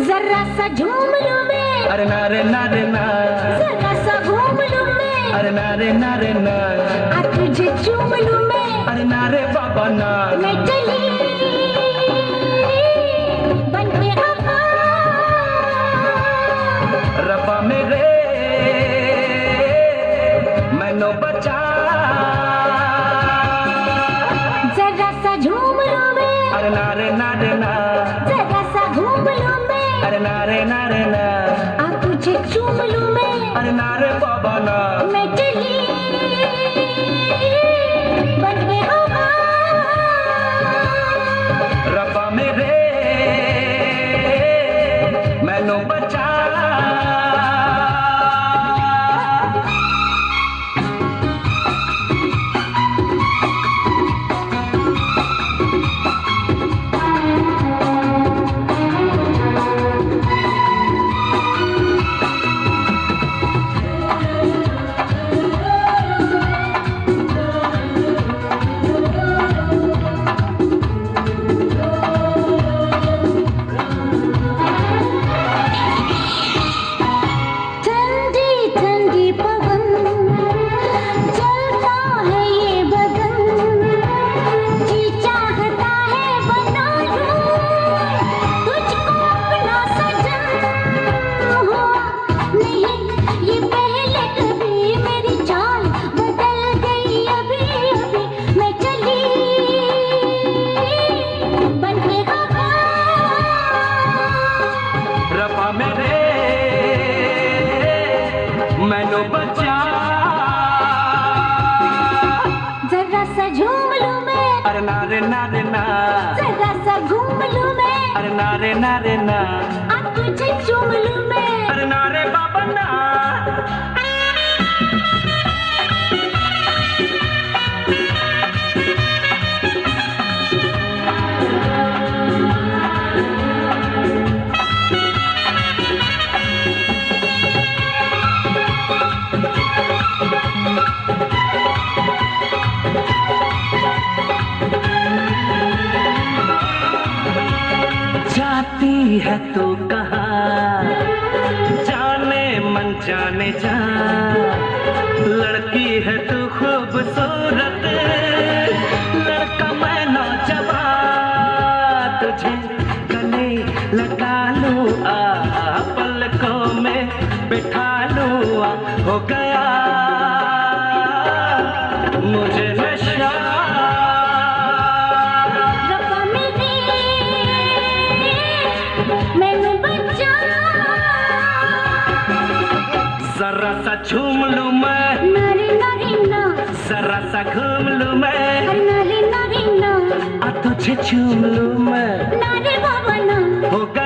जरा सा झूम लूं मैं, अरे ना रे ना रे ना, जरा सा घूम लूं मैं, अरे ना रे ना रे ना, आ तुझे चूम लूं मैं, अरे ना रे बाबा ना, मैं चली बन के खफा, रब्बा मेरे मैनू बचा। जरा सा झूम लूं मैं, अरे ना रे ना रे ना, जरा सा घूम लूं मैं, अरे ना रे ना रे ना, आ तुझे चूम लूं मैं, अरे ना रे बाबा ना, मैं चली बन के खफा, रब्बा मेरे मैनू बचा। ठंडी ठंडी पवन चलता है ये बदन, जी चाहता है बना लूं तुझको अपना सजन। हुआ नहीं ये पहले कभी, मेरी चाल बदल गई अभी अभी, मैं चली बन के खफा, रब्बा मेरे मैनू बचा। जरा सा झूम लूं मैं, अरे ना रे ना रे ना, जरा सा घूम लूं मैं, अरे ना रे ना रे ना, आ तुझे चूम लूं मैं, अरे ना रे बाबा ना। जाती है तो कहाँ जाने मन जाने जा, लड़की है तू खूबसूरत, लड़का मैं नौजवान, तुझे गले लगा लूं आ, पलकों में बिठा लूं आ, हो गया मुझे नशा। रब्बा मेरे मैनू बचा। जरा सा झूम लूं मैं, नारे नारे ना, जरा सा घूम लूं मैं, नारे नारे ना, आ तुझे चूम लूं मैं, नारे बाबा ना, हो गया